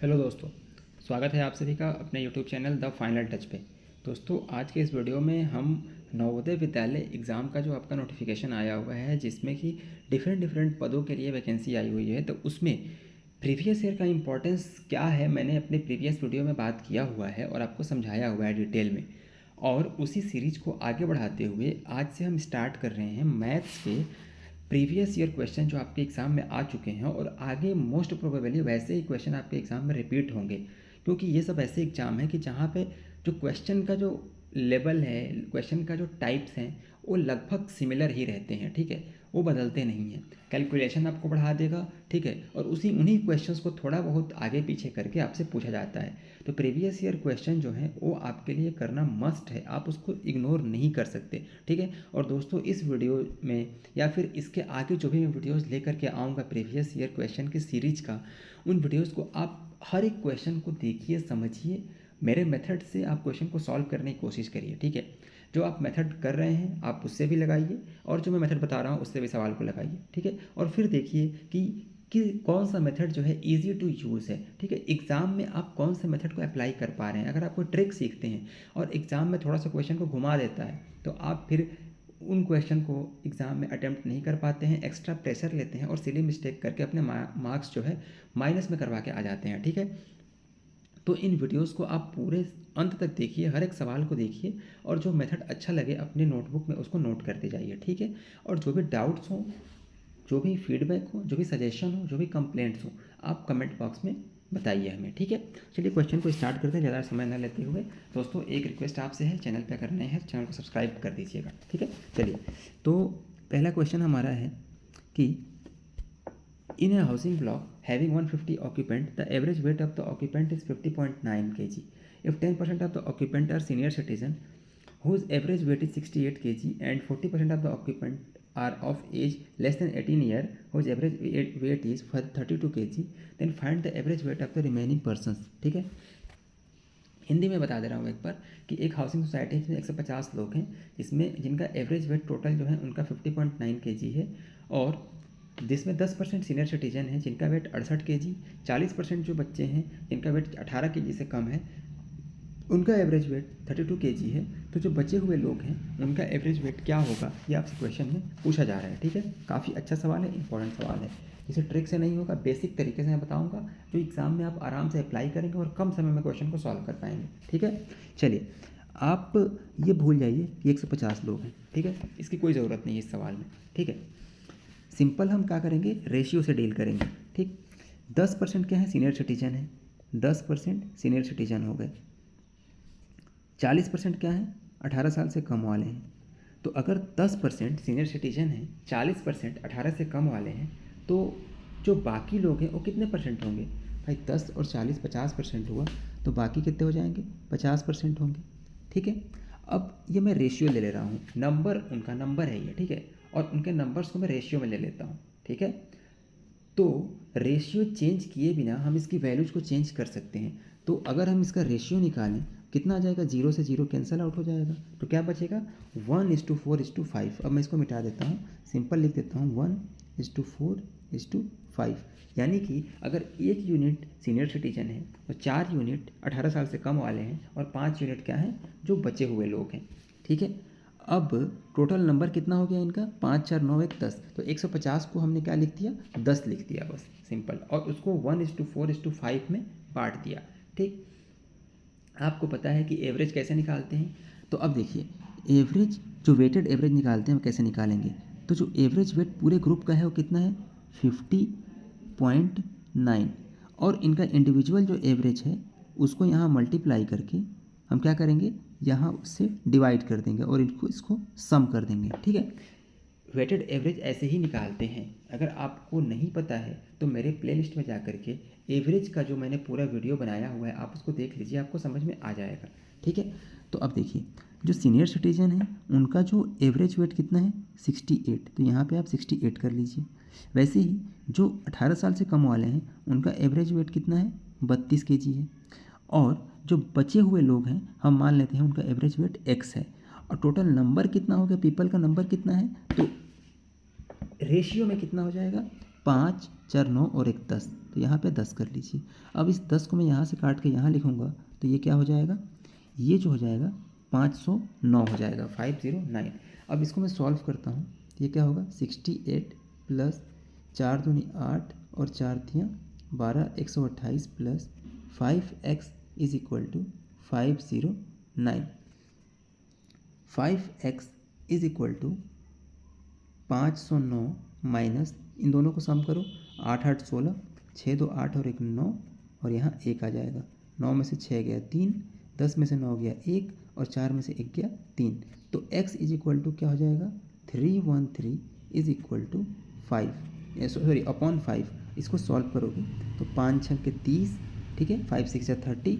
Hello दोस्तों, स्वागत है आप सभी का अपने YouTube channel the final touch पे। दोस्तों, आज के इस वीडियो में हम नवोदय विद्यालय एग्ज़ाम का जो आपका नोटिफिकेशन आया हुआ है, जिसमें कि डिफरेंट पदों के लिए वैकेंसी आई हुई है, तो उसमें प्रीवियस ईयर का इम्पोर्टेंस क्या है मैंने अपने प्रीवियस वीडियो में बात किया हुआ है और आपको समझाया हुआ है डिटेल में। और उसी सीरीज को आगे बढ़ाते हुए आज से हम स्टार्ट कर रहे हैं मैथ्स के प्रीवियस ईयर क्वेश्चन जो आपके एग्ज़ाम में आ चुके हैं, और आगे मोस्ट प्रोबेबली वैसे ही क्वेश्चन आपके एग्ज़ाम में रिपीट होंगे, क्योंकि ये सब ऐसे एग्ज़ाम है कि जहाँ पे जो क्वेश्चन का जो लेवल है, क्वेश्चन का जो टाइप्स हैं, वो लगभग सिमिलर ही रहते हैं। ठीक है, वो बदलते नहीं हैं। कैलकुलेशन आपको बढ़ा देगा, ठीक है, और उन्हीं क्वेश्चंस को थोड़ा बहुत आगे पीछे करके आपसे पूछा जाता है। तो प्रीवियस ईयर क्वेश्चन जो है वो आपके लिए करना मस्ट है, आप उसको इग्नोर नहीं कर सकते। ठीक है, और दोस्तों इस वीडियो में या फिर इसके आगे जो भी मैं वीडियोज़ लेकर के आऊँगा प्रीवियस ईयर क्वेश्चन की सीरीज का, उन वीडियोज़ को आप हर एक क्वेश्चन को देखिए, समझिए, मेरे मेथड से आप क्वेश्चन को सॉल्व करने की कोशिश करिए। ठीक है, जो आप मेथड कर रहे हैं आप उससे भी लगाइए, और जो मैं मेथड बता रहा हूँ उससे भी सवाल को लगाइए। ठीक है, और फिर देखिए कि कौन सा मेथड जो है इजी टू यूज़ है। ठीक है, एग्ज़ाम में आप कौन से मेथड को अप्लाई कर पा रहे हैं। अगर आप कोई ट्रिक सीखते हैं और एग्ज़ाम में थोड़ा सा क्वेश्चन को घुमा देता है, तो आप फिर उन क्वेश्चन को एग्ज़ाम में अटैम्प्ट नहीं कर पाते हैं, एक्स्ट्रा प्रेशर लेते हैं और सिली मिस्टेक करके अपने मार्क्स जो है माइनस में करवा के आ जाते हैं। ठीक है, तो इन वीडियोस को आप पूरे अंत तक देखिए, हर एक सवाल को देखिए, और जो मेथड अच्छा लगे अपने नोटबुक में उसको नोट करते जाइए। ठीक है, और जो भी डाउट्स हों, जो भी फीडबैक हो, जो भी सजेशन हो, जो भी कंप्लेंट्स हो, आप कमेंट बॉक्स में बताइए हमें। ठीक है, चलिए क्वेश्चन को स्टार्ट करते हैं ज़्यादा समय न लेते हुए। दोस्तों, एक रिक्वेस्ट आपसे है, चैनल पे करने हैं, चैनल को सब्सक्राइब कर दीजिएगा। ठीक है, चलिए, तो पहला क्वेश्चन हमारा है कि in a housing block having 150 occupants, the average weight of the occupant is 50.9 kg. If 10% of the occupants are senior citizen whose average weight is 68 kg and 40% of the occupants are of age less than 18 years whose average weight is 32 kg, then find the average weight of the remaining persons. ठीक है, हिंदी में बता दे रहा हूँ एक बार कि एक housing society है जिसमें 150 लोग हैं, जिसमें जिनका एवरेज वेट टोटल जो है उनका 50.9 kg है, और जिसमें 10% सीनियर सिटीजन हैं जिनका वेट 68 kg, 40% जो बच्चे हैं जिनका वेट 18 kg से कम है, उनका एवरेज वेट 32 kg है। तो जो बचे हुए लोग हैं उनका एवरेज वेट क्या होगा, ये आपसे क्वेश्चन में पूछा जा रहा है। ठीक है, काफ़ी अच्छा सवाल है, इंपॉर्टेंट सवाल है। इसे ट्रिक से नहीं होगा, बेसिक तरीके से मैं बताऊंगा, जो एग्ज़ाम में आप आराम से अप्लाई करेंगे और कम समय में क्वेश्चन को सॉल्व कर पाएंगे। ठीक है, चलिए, आप ये भूल जाइए कि 150 लोग हैं। ठीक है, इसकी कोई ज़रूरत नहीं है इस सवाल में। ठीक है, सिंपल हम क्या करेंगे, रेशियो से डील करेंगे। ठीक, 10% क्या है, सीनियर सिटीजन है, 10% सीनियर सिटीजन हो गए। 40% क्या है, 18 साल से कम वाले हैं। तो अगर 10% सीनियर सिटीजन हैं, 40% 18 से कम वाले हैं, तो जो बाकी लोग हैं वो कितने परसेंट होंगे भाई? 10 और 40 50% हुआ, तो बाकी कितने हो जाएंगे? 50% होंगे। ठीक है, अब ये मैं रेशियो ले ले रहा हूँ, नंबर उनका नंबर है ये। ठीक है, और उनके नंबर्स को मैं रेशियो में ले लेता हूँ। ठीक है, तो रेशियो चेंज किए बिना हम इसकी वैल्यूज को चेंज कर सकते हैं। तो अगर हम इसका रेशियो निकालें, कितना आ जाएगा? 0 से 0 कैंसिल आउट हो जाएगा, तो क्या बचेगा? 1:4:5। अब मैं इसको मिटा देता हूँ, सिंपल लिख देता हूँ 1:4:5। यानी कि अगर 1 यूनिट सीनियर सिटीजन है और 4 यूनिट 18 साल से कम वाले हैं और 5 यूनिट क्या हैं, जो बचे हुए लोग हैं। ठीक है, अब टोटल नंबर कितना हो गया इनका? 5 4 9 1 10। तो 150 को हमने क्या लिख दिया? 10 लिख दिया बस, सिंपल, और उसको 1:4:5 में बांट दिया। ठीक, आपको पता है कि एवरेज कैसे निकालते हैं, तो अब देखिए, एवरेज जो वेटेड एवरेज निकालते हैं हम कैसे निकालेंगे? तो जो एवरेज वेट पूरे ग्रुप का है वो कितना है? 50.9, और इनका इंडिविजुअल जो एवरेज है उसको यहाँ मल्टीप्लाई करके हम क्या करेंगे, यहाँ उससे डिवाइड कर देंगे और इसको सम कर देंगे। ठीक है, वेटेड एवरेज ऐसे ही निकालते हैं। अगर आपको नहीं पता है तो मेरे प्लेलिस्ट में जा कर के एवरेज का जो मैंने पूरा वीडियो बनाया हुआ है आप उसको देख लीजिए, आपको समझ में आ जाएगा। ठीक है, तो अब देखिए, जो सीनियर सिटीजन है उनका जो एवरेज वेट कितना है? 68। तो यहाँ पे आप 68 कर लीजिए। वैसे ही जो 18 साल से कम वाले हैं उनका एवरेज वेट कितना है? 32 kg है। और जो बचे हुए लोग हैं हम मान लेते हैं उनका एवरेज वेट x है। और टोटल नंबर कितना हो गया, पीपल का नंबर कितना है? तो रेशियो में कितना हो जाएगा? 5 4 9 और 1 10। तो यहाँ पे 10 कर लीजिए। अब इस 10 को मैं यहाँ से काट के यहाँ लिखूँगा तो ये क्या हो जाएगा, ये जो हो जाएगा 509 हो जाएगा, 509। अब इसको मैं सॉल्व करता हूँ, ये क्या होगा 68 प्लस 4 दूनी 8 और 4 तियाँ 12, 128 plus 5x is equal to 509। 5x is equal to 509 minus, इन दोनों को सम करो, 8 8 16, 6 2 8 और 1 9, और यहाँ 1 आ जाएगा। 9 में से 6 गया 3, 10 में से 9 गया 1 और 4 में से 1 गया 3। तो x इज इक्वल टू क्या हो जाएगा 313 is equal to 5, sorry upon 5। इसको सॉल्व करोगे तो 5 6 के 30, ठीक है, 5 6 30,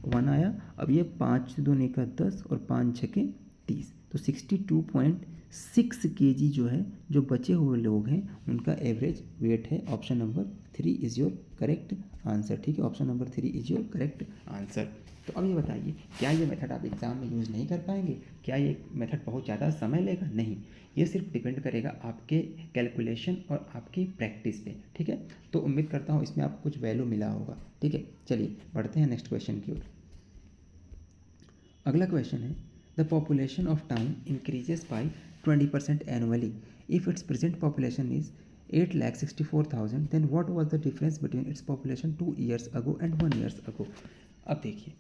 1 आया। अब ये 5 2 का 10 और 5 6 के 30, तो 62.6 kg जो है, जो बचे हुए लोग हैं उनका एवरेज वेट है। Option number 3 is your correct answer, ठीक है, option number 3 is your correct answer. तो अब ये बताइए, क्या ये मेथड आप एग्ज़ाम में यूज़ नहीं कर पाएंगे? क्या ये मेथड बहुत ज़्यादा समय लेगा? नहीं, ये सिर्फ डिपेंड करेगा आपके कैलकुलेशन और आपकी प्रैक्टिस पे, ठीक है। तो उम्मीद करता हूँ इसमें आपको कुछ वैल्यू मिला होगा, ठीक है। चलिए बढ़ते हैं नेक्स्ट क्वेश्चन की ओर। अगला क्वेश्चन है, the population of town increases by 20% annually if its present population is 8,64,000, then what was the difference between its population 2 years ago and 1 years ago. अब देखिए,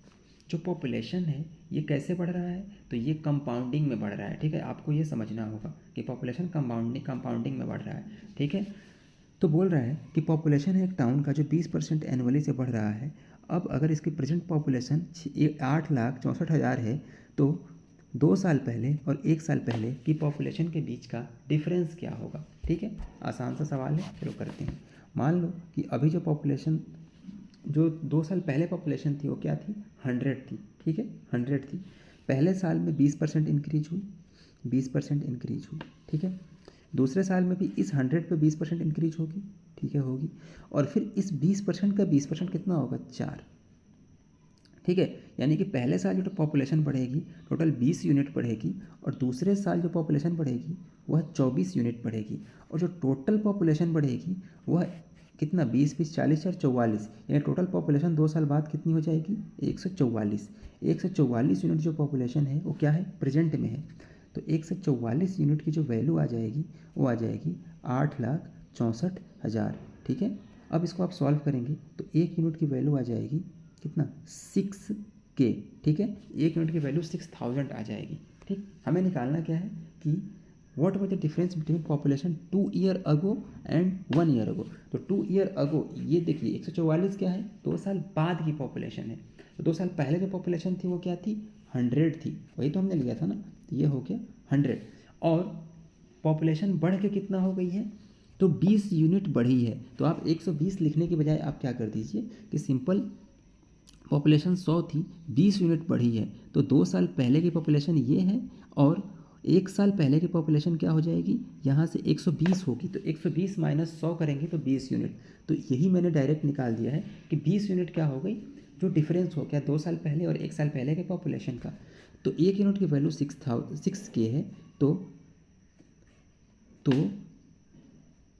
जो पॉपुलेशन है ये कैसे बढ़ रहा है, तो ये कंपाउंडिंग में बढ़ रहा है, ठीक है। आपको ये समझना होगा कि पॉपुलेशन कंपाउंडिंग में बढ़ रहा है, ठीक है। तो बोल रहा है कि पॉपुलेशन है एक टाउन का जो 20% एनुअली से बढ़ रहा है। अब अगर इसकी प्रेजेंट पॉपुलेशन 8,64,000 है, तो 2 साल पहले और 1 साल पहले की पॉपुलेशन के बीच का डिफरेंस क्या होगा, ठीक है। आसान सा सवाल है, चलो करते हैं। मान लो कि अभी जो पॉपुलेशन, जो 2 साल पहले पॉपुलेशन थी वो क्या थी, 100 थी, ठीक है, 100 थी। पहले साल में 20% इंक्रीज हुई, 20% इंक्रीज हुई, ठीक है। दूसरे साल में भी इस 100 पे 20% इंक्रीज होगी, ठीक है, होगी। और फिर इस 20% का 20% कितना होगा, 4, ठीक है। यानी कि पहले साल जो पॉपुलेशन बढ़ेगी टोटल 20 यूनिट बढ़ेगी, और दूसरे साल जो पॉपुलेशन बढ़ेगी वह 24 यूनिट बढ़ेगी, और जो टोटल पॉपुलेशन बढ़ेगी वह कितना, 20 20 40 और 44, यानी टोटल पॉपुलेशन 2 साल बाद कितनी हो जाएगी, 144। 144 यूनिट जो पॉपुलेशन है वो क्या है, प्रेजेंट में है। तो 144 यूनिट की जो वैल्यू आ जाएगी वो आ जाएगी 8,64,000, ठीक है। अब इसको आप सॉल्व करेंगे तो 1 यूनिट की वैल्यू आ जाएगी कितना, 6K, ठीक है। 1 यूनिट की वैल्यू 6,000 आ जाएगी, ठीक। हमें निकालना क्या है कि what was the difference between population 2 year ago and 1 year अगो। तो 2 year अगो, ये देखिए 144 क्या है, 2 साल बाद की पॉपुलेशन है। तो 2 साल पहले जो पॉपुलेशन थी वो क्या थी, 100 थी, वही तो हमने लिया था ना, ये हो गया 100। और पॉपुलेशन बढ़ के कितना हो गई है, तो 20 यूनिट बढ़ी है। तो आप 120 लिखने के बजाय आप क्या कर दीजिए कि सिंपल पॉपुलेशन 100 थी, 20 यूनिट बढ़ी है, तो 2 साल पहले की पॉपुलेशन ये है, और 1 साल पहले की पॉपुलेशन क्या हो जाएगी, यहाँ से 120 होगी, तो 120 माइनस 100 करेंगे तो 20 यूनिट। तो यही मैंने डायरेक्ट निकाल दिया है कि 20 यूनिट क्या हो गई, जो डिफरेंस हो गया 2 साल पहले और 1 साल पहले के पॉपुलेशन का। तो 1 यूनिट की वैल्यू 6K है, तो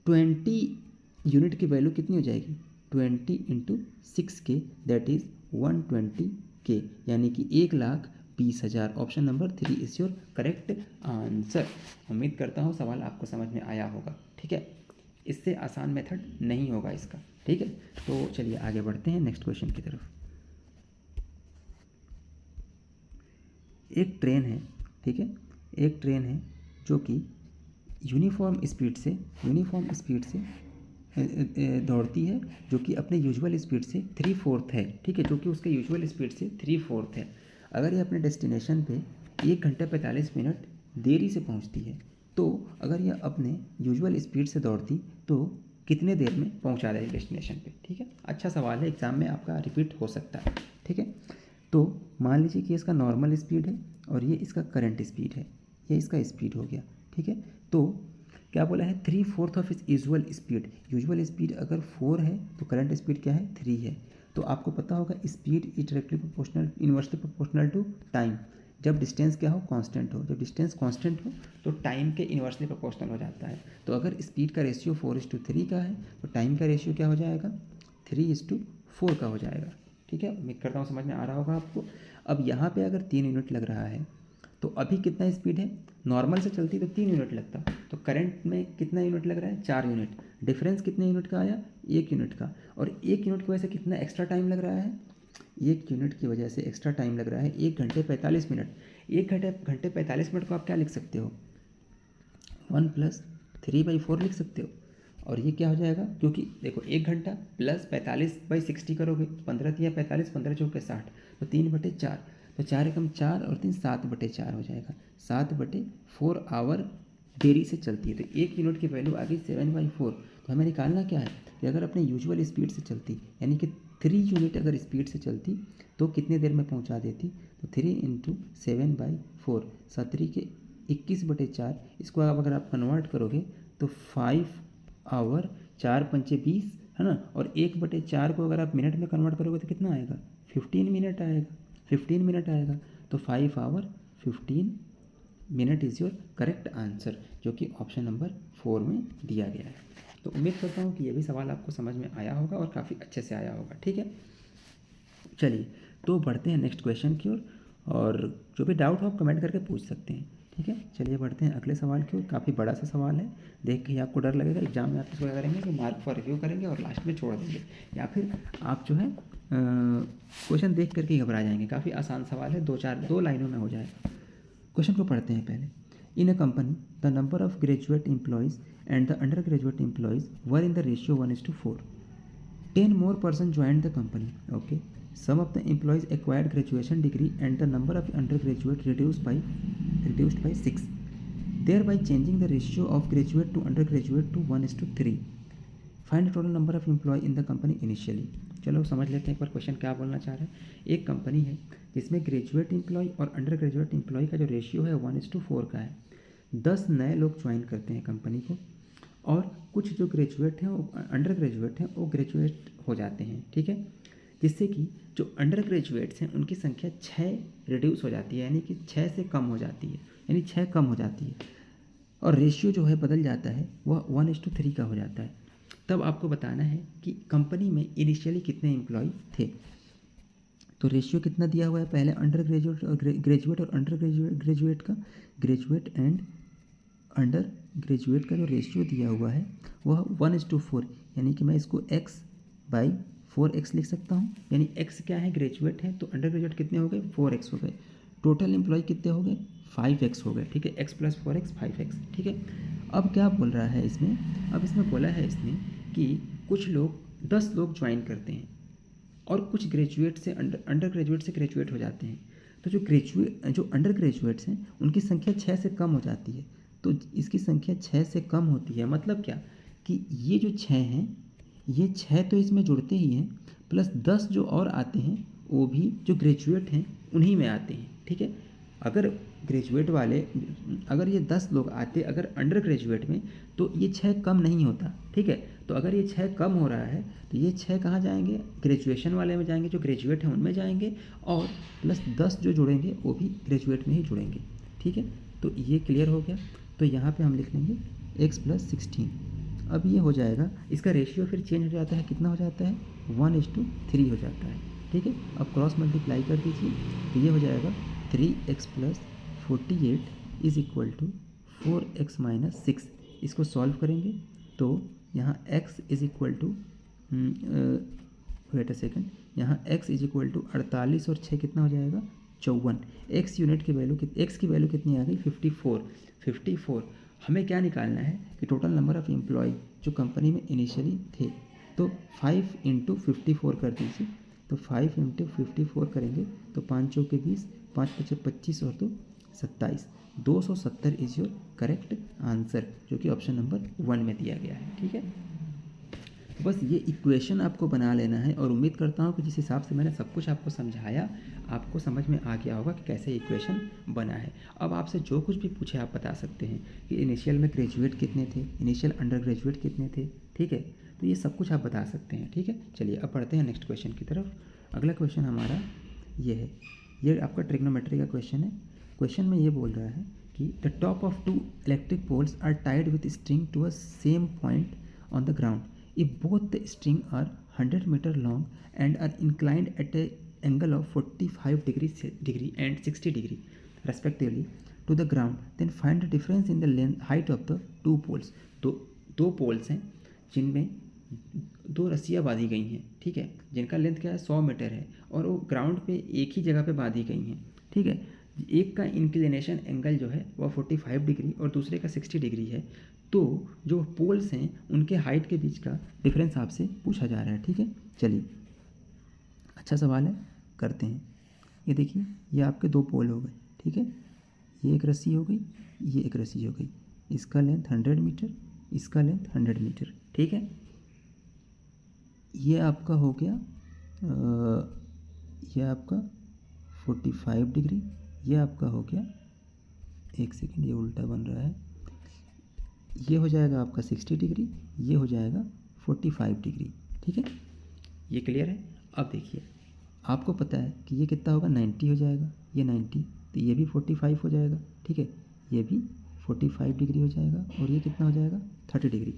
20 यूनिट की वैल्यू कितनी हो जाएगी, 20 into 6K, that is 120K, यानी कि 1,20,000। Option number 3 is your correct answer. उम्मीद करता हूँ सवाल आपको समझ में आया होगा, ठीक है। इससे आसान मेथड नहीं होगा इसका, ठीक है। तो चलिए आगे बढ़ते हैं नेक्स्ट क्वेश्चन की तरफ। एक ट्रेन है, ठीक है, एक ट्रेन है जो कि यूनिफॉर्म स्पीड से दौड़ती है, जो कि अपने यूजुअल स्पीड से 3/4 है, ठीक है, जो कि उसके यूजुअल स्पीड से 3/4 है। अगर ये अपने डेस्टिनेशन पे 1 घंटा 45 मिनट देरी से पहुंचती है, तो अगर ये अपने यूजुअल स्पीड से दौड़ती तो कितने देर में पहुंचा देगी डेस्टिनेशन पे, ठीक है। अच्छा सवाल है, एग्ज़ाम में आपका रिपीट हो सकता है, ठीक है। तो मान लीजिए कि इसका नॉर्मल स्पीड है और ये इसका करंट स्पीड है, ये इसका स्पीड हो गया, ठीक है। तो क्या बोला है, 3/4 ऑफ इस यूजुअल स्पीड। यूजुअल स्पीड अगर 4 है तो करंट स्पीड क्या है, 3 है। तो आपको पता होगा speed is directly proportional, inversely proportional to time. जब डिस्टेंस क्या हो, कांस्टेंट हो, जब डिस्टेंस कांस्टेंट हो तो टाइम के इन्वर्सली प्रोपोर्शनल हो जाता है। तो अगर स्पीड का रेशियो 4:3 का है तो टाइम का रेशियो क्या हो जाएगा, 3:4 का हो जाएगा। ठीक है, उम्मीद करता हूँ समझ में आ रहा होगा आपको। अब यहाँ पे अगर 3 यूनिट लग रहा है तो अभी कितना स्पीड है, नॉर्मल से चलती तो 3 यूनिट लगता, तो करंट में कितना यूनिट लग रहा है, 4 यूनिट। डिफरेंस कितने यूनिट का आया, 1 यूनिट का। और 1 यूनिट की वजह से कितना एक्स्ट्रा टाइम लग रहा है, 1 यूनिट की वजह से एक्स्ट्रा टाइम लग रहा है 1 घंटे 45 मिनट। 1 घंटे 45 मिनट को आप क्या लिख सकते हो, 1 + 3/4 लिख सकते हो। और ये क्या हो जाएगा, क्योंकि देखो 1 घंटा प्लस 45/60 करोगे, 15 × 45, 15×4 = 60, तो 3/4, तो 4 एकम 4 और 3 7/4 हो जाएगा। 7/4 आवर देरी से चलती है, तो 1 यूनिट की वैल्यू आ गई 7/4। तो हमें निकालना क्या है कि अगर अपने यूजुअल स्पीड से चलती, यानी कि 3 यूनिट अगर स्पीड से चलती तो कितने देर में पहुंचा देती, तो 3 × 7/4, 17 के 21/4, इसको अगर आप कन्वर्ट करोगे तो 5 आवर, 4 × 5 = 20 है ना, और 1/4 को अगर आप मिनट में कन्वर्ट करोगे तो कितना आएगा, 15 मिनट आएगा, 15 मिनट आएगा। तो 5 hour 15 minute is your correct answer, जो कि ऑप्शन नंबर 4 में दिया गया है। तो उम्मीद करता हूँ कि ये भी सवाल आपको समझ में आया होगा और काफ़ी अच्छे से आया होगा। ठीक है, चलिए तो बढ़ते हैं नेक्स्ट क्वेश्चन की ओर, और जो भी डाउट हो आप कमेंट करके पूछ सकते हैं। ठीक है, चलिए बढ़ते हैं अगले सवाल की ओर। काफ़ी बड़ा सा सवाल है, देख के ही आपको डर लगेगा। एग्जाम में आप इसको क्या करेंगे कि मार्क फॉर रिव्यू करेंगे और लास्ट में छोड़ देंगे, या फिर आप जो है क्वेश्चन देख करके घबरा जाएंगे। काफ़ी आसान सवाल है, 2 लाइनों में हो जाएगा। क्वेश्चन को पढ़ते हैं पहले। In a company the number of graduate employees and the under graduate employees were in the ratio 1:4. 10 more persons joined the company. Okay. Some of the employees acquired graduation degree and the number of undergraduate reduced by 6, thereby changing the ratio of graduate to undergraduate to 1:3. Find the total number of employees in the company initially. चलो समझ लेते हैं एक बार question क्या बोलना चाह रहे हैं। एक कंपनी है जिसमें ग्रेजुएट एम्प्लॉय और अंडर ग्रेजुएट एम्प्लॉय का जो रेशियो है 1:4 का है। 10 नए लोग ज्वाइन करते हैं कंपनी को, और कुछ जो ग्रेजुएट हैं वो अंडर ग्रेजुएट हैं वो ग्रेजुएट हो जाते हैं। ठीक है, जिससे कि जो अंडर ग्रेजुएट्स हैं उनकी संख्या 6 रिड्यूस हो जाती है, यानी कि 6 से कम हो जाती है, यानी 6 कम हो जाती है, और रेशियो जो है बदल जाता है, वह 1:3 का हो जाता है। तब आपको बताना है कि कंपनी में इनिशियली कितने एम्प्लॉय थे। तो रेशियो कितना दिया हुआ है, पहले अंडर ग्रेजुएट और ग्रेजुएट और अंडर ग्रेजुएट का, ग्रेजुएट एंड अंडर ग्रेजुएट का जो रेशियो दिया हुआ है वह 1:4, यानी कि मैं इसको x/4x लिख सकता हूँ। यानी x क्या है, ग्रेजुएट है, तो अंडर ग्रेजुएट कितने हो गए, 4x हो गए। टोटल एम्प्लॉय कितने हो गए, 5x हो गए। ठीक है, x + 4x 5x। ठीक है, अब क्या बोल रहा है इसमें, अब इसमें बोला है इसने कि कुछ लोग 10 लोग ज्वाइन करते हैं और कुछ ग्रेजुएट से अंडर ग्रेजुएट से ग्रेजुएट हो जाते हैं। तो जो अंडर ग्रेजुएट्स हैं उनकी संख्या 6 से कम हो जाती है। तो इसकी संख्या 6 से कम होती है, मतलब क्या कि ये जो 6 हैं, ये 6 तो इसमें जुड़ते ही हैं, प्लस 10 जो और आते हैं वो भी जो ग्रेजुएट हैं उन्हीं में आते हैं। ठीक है, अगर ग्रेजुएट वाले, अगर ये 10 लोग आते अगर अंडर ग्रेजुएट में, तो ये 6 कम नहीं होता। ठीक है, तो अगर ये 6 कम हो रहा है तो ये 6 कहाँ जाएंगे, ग्रेजुएशन वाले में जाएंगे, जो ग्रेजुएट हैं उनमें जाएंगे, और प्लस 10 जो जुड़ेंगे वो भी ग्रेजुएट में ही जुड़ेंगे। ठीक है, तो ये क्लियर हो गया। तो यहाँ पे हम लिख लेंगे x + 16। अब ये हो जाएगा, इसका रेशियो फिर चेंज हो जाता है, कितना हो जाता है, 1:3 हो जाता है। ठीक है, अब क्रॉस मल्टीप्लाई कर दीजिए, तो ये हो जाएगा 3x + 48 = 4x - 6। इसको सॉल्व करेंगे तो यहाँ x = वेट अ सेकंड, यहाँ x = 48 और 6 कितना हो जाएगा, 54। x यूनिट की वैल्यू x की वैल्यू कितनी आ गई, 54। हमें क्या निकालना है कि टोटल नंबर ऑफ़ एम्प्लॉय जो कंपनी में इनिशियली थे। तो 5 × 54 कर दीजिए, तो 5 × 54 करेंगे तो 5 × 4 = 20, 5 × 5 = 25 और 2 27। 270 इज़ योर करेक्ट आंसर, जो कि ऑप्शन नंबर 1 में दिया गया है। ठीक है, बस ये इक्वेशन आपको बना लेना है, और उम्मीद करता हूँ कि जिस हिसाब से मैंने सब कुछ आपको समझाया आपको समझ में आ गया होगा कि कैसे इक्वेशन बना है। अब आपसे जो कुछ भी पूछे आप बता सकते हैं कि इनिशियल में ग्रेजुएट कितने थे, इनिशियल अंडर ग्रेजुएट कितने थे। ठीक है, तो ये सब कुछ आप बता सकते हैं। ठीक है, चलिए अब पढ़ते हैं नेक्स्ट क्वेश्चन की तरफ। अगला क्वेश्चन हमारा ये है, ये आपका ट्रिग्नोमेट्री का क्वेश्चन है। क्वेश्चन में ये बोल रहा है कि the top of 2 electric poles are tied with string to a same point on the ground if both the string are 100 metre long and are inclined at a angle of 45 degree and 60 degree respectively to the ground, then find the difference in the length height of the two poles. दो poles हैं जिनमें दो रस्सियाँ बांधी गई हैं, ठीक है, जिनका लेंथ क्या है 100 मीटर है और वो ग्राउंड पे एक ही जगह पे बांधी गई हैं, ठीक है। एक का इंक्लिनेशन एंगल जो है वह 45 डिग्री और दूसरे का 60 डिग्री है। तो जो पोल्स हैं उनके हाइट के बीच का डिफरेंस आपसे पूछा जा रहा है, ठीक है। चलिए, अच्छा सवाल है, करते हैं। ये देखिए, ये आपके दो पोल हो गए, ठीक है, ये एक रस्सी हो गई, ये एक रस्सी हो गई। इसका लेंथ 100 मीटर, इसका लेंथ 100 मीटर, ठीक है। ये आपका हो गया ये आपका 45 डिग्री, ये आपका हो गया, एक सेकेंड, ये उल्टा बन रहा है, ये हो जाएगा आपका 60 डिग्री, ये हो जाएगा 45 डिग्री, ठीक है। ये क्लियर है। अब देखिए, आपको पता है कि ये कितना होगा, 90 हो जाएगा, ये 90, तो ये भी 45 हो जाएगा, ठीक है, ये भी 45 डिग्री हो जाएगा और ये कितना हो जाएगा, 30 डिग्री।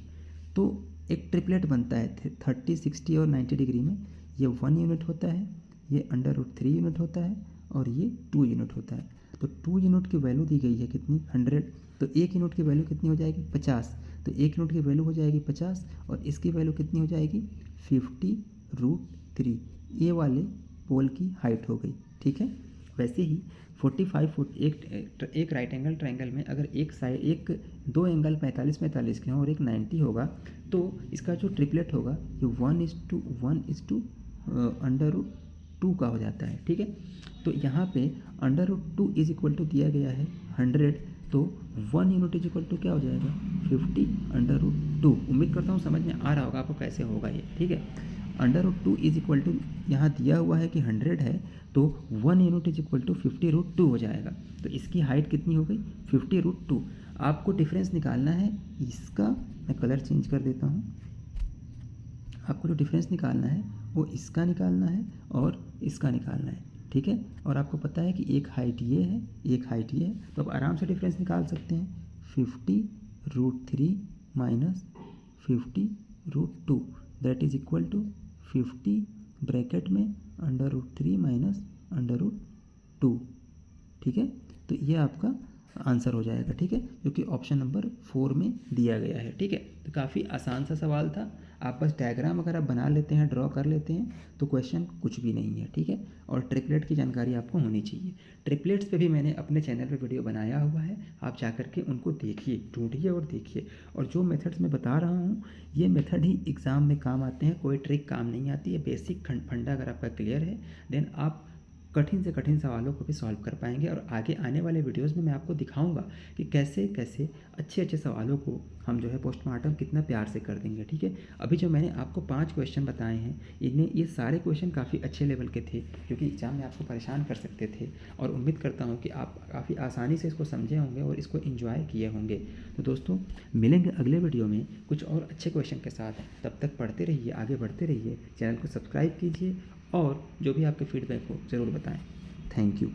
तो एक ट्रिपलेट बनता है 30, 60 और 90 डिग्री में। ये 1 यूनिट होता है, ये √3 यूनिट होता है और ये 2 यूनिट होता है। तो 2 यूनिट की वैल्यू दी गई है कितनी, 100, तो 1 यूनिट की वैल्यू कितनी हो जाएगी, 50। तो 1 यूनिट की वैल्यू हो जाएगी 50 और इसकी वैल्यू कितनी हो जाएगी, 50√3। ये वाले पोल की हाइट हो गई, ठीक है। वैसे ही 45 फुट एक राइट एंगल ट्रायंगल में अगर एक दो एंगल 45 के हों और एक 90 होगा, तो इसका जो ट्रिपलेट होगा ये 1:1:2 √2 का हो जाता है, ठीक है। तो यहाँ पे √2 इज इक्वल टू दिया गया है 100, तो 1 यूनिट इज इक्वल टू क्या हो जाएगा, 50√2। उम्मीद करता हूँ समझ में आ रहा होगा आपको कैसे होगा ये, ठीक है। √2 इज इक्वल टू, यहाँ दिया हुआ है कि 100 है, तो 1 यूनिट इज इक्वल टू 50√2 हो जाएगा। तो इसकी हाइट कितनी हो गई, 50√2। आपको डिफरेंस निकालना है इसका, मैं कलर चेंज कर देता हूँ। आपको जो डिफरेंस निकालना है वो इसका निकालना है और इसका निकालना है, ठीक है। और आपको पता है कि एक हाइट ये है, एक हाइट ये है, तो आप आराम से डिफरेंस निकाल सकते हैं। 50√3 minus 50√2 that is equal to 50 bracket में √3 माइनस √2, ठीक है। तो ये आपका आंसर हो जाएगा, ठीक है, जो कि ऑप्शन नंबर 4 में दिया गया है, ठीक है। तो काफ़ी आसान सा सवाल था। आप बस डायग्राम अगर आप बना लेते हैं, ड्रॉ कर लेते हैं, तो क्वेश्चन कुछ भी नहीं है, ठीक है। और ट्रिपलेट की जानकारी आपको होनी चाहिए। ट्रिपलेट्स पे भी मैंने अपने चैनल पे वीडियो बनाया हुआ है, आप जा कर के उनको देखिए, ढूंढिए और देखिए। और जो मेथड्स मैं बता रहा हूँ, ये मेथड ही एग्ज़ाम में काम आते हैं, कोई ट्रिक काम नहीं आती है। बेसिक फंडा अगर आपका क्लियर है, देन आप कठिन से कठिन सवालों को भी सॉल्व कर पाएंगे। और आगे आने वाले वीडियोस में मैं आपको दिखाऊंगा कि कैसे कैसे अच्छे अच्छे सवालों को हम जो है पोस्टमार्टम कितना प्यार से कर देंगे, ठीक है। अभी जो मैंने आपको 5 क्वेश्चन बताए हैं, इनमें ये सारे क्वेश्चन काफ़ी अच्छे लेवल के थे, क्योंकि एग्ज़ाम में आपको परेशान कर सकते थे। और उम्मीद करता हूँ कि आप काफ़ी आसानी से इसको समझे होंगे और इसको एंजॉय किए होंगे। तो दोस्तों, मिलेंगे अगले वीडियो में कुछ और अच्छे क्वेश्चन के साथ। तब तक पढ़ते रहिए, आगे बढ़ते रहिए, चैनल को सब्सक्राइब कीजिए और जो भी आपके फीडबैक हो ज़रूर बताएं। Thank you.